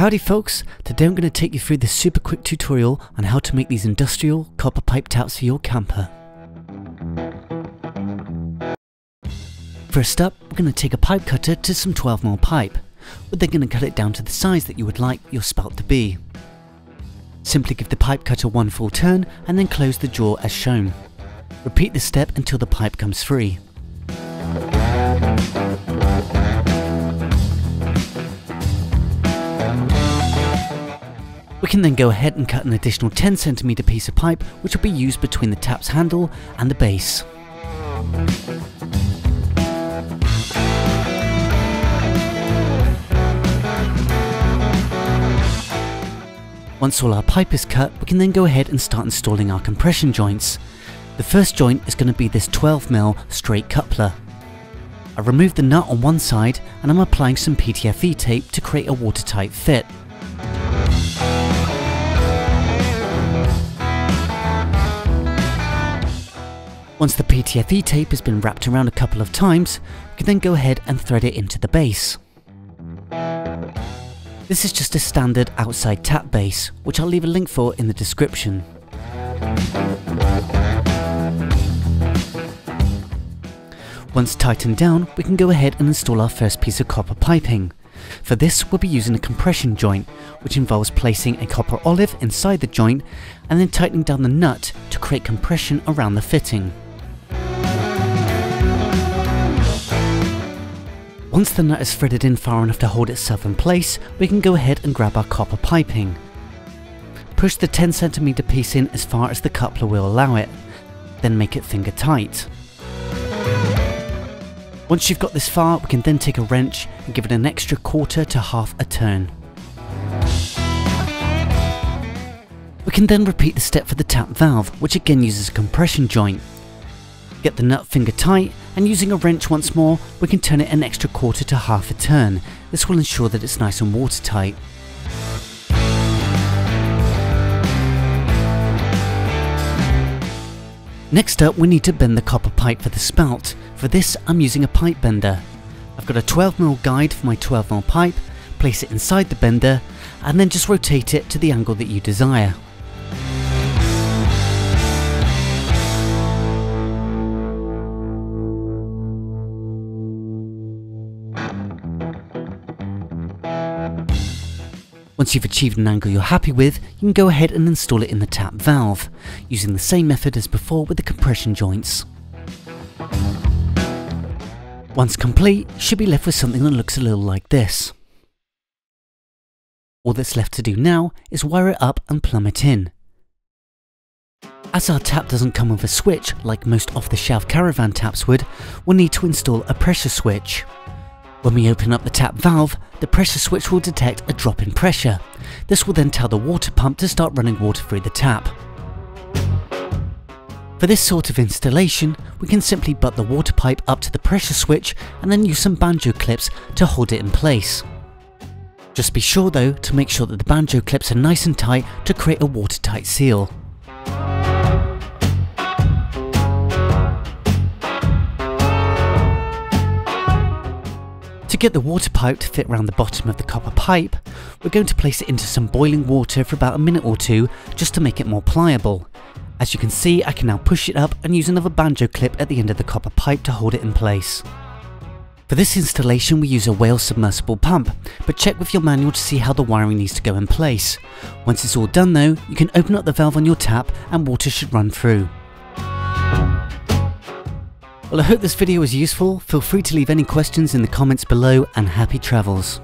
Howdy folks, today I'm going to take you through this super quick tutorial on how to make these industrial copper pipe taps for your camper. First up, we're going to take a pipe cutter to some 12mm pipe. We're then going to cut it down to the size that you would like your spout to be. Simply give the pipe cutter one full turn and then close the jaw as shown. Repeat this step until the pipe comes free. We can then go ahead and cut an additional 10cm piece of pipe which will be used between the tap's handle and the base. Once all our pipe is cut, we can then go ahead and start installing our compression joints. The first joint is going to be this 12mm straight coupler. I removed the nut on one side and I'm applying some PTFE tape to create a watertight fit. Once the PTFE tape has been wrapped around a couple of times, we can then go ahead and thread it into the base. This is just a standard outside tap base, which I'll leave a link for in the description. Once tightened down, we can go ahead and install our first piece of copper piping. For this, we'll be using a compression joint, which involves placing a copper olive inside the joint and then tightening down the nut to create compression around the fitting. Once the nut is threaded in far enough to hold itself in place, we can go ahead and grab our copper piping. Push the 10cm piece in as far as the coupler will allow it, then make it finger tight. Once you've got this far, we can then take a wrench and give it an extra quarter to half a turn. We can then repeat the step for the tap valve, which again uses a compression joint. Get the nut finger tight, and using a wrench once more, we can turn it an extra quarter to half a turn. This will ensure that it's nice and watertight. Next up, we need to bend the copper pipe for the spout. For this, I'm using a pipe bender. I've got a 12mm guide for my 12mm pipe, place it inside the bender, and then just rotate it to the angle that you desire. Once you've achieved an angle you're happy with, you can go ahead and install it in the tap valve, using the same method as before with the compression joints. Once complete, you should be left with something that looks a little like this. All that's left to do now is wire it up and plumb it in. As our tap doesn't come with a switch like most off-the-shelf caravan taps would, we'll need to install a pressure switch. When we open up the tap valve, the pressure switch will detect a drop in pressure. This will then tell the water pump to start running water through the tap. For this sort of installation, we can simply butt the water pipe up to the pressure switch and then use some banjo clips to hold it in place. Just be sure though to make sure that the banjo clips are nice and tight to create a watertight seal. To get the water pipe to fit around the bottom of the copper pipe, we're going to place it into some boiling water for about a minute or two just to make it more pliable. As you can see, I can now push it up and use another banjo clip at the end of the copper pipe to hold it in place. For this installation we use a whale submersible pump, but check with your manual to see how the wiring needs to go in place. Once it's all done though, you can open up the valve on your tap and water should run through. Well, I hope this video was useful. Feel free to leave any questions in the comments below and happy travels.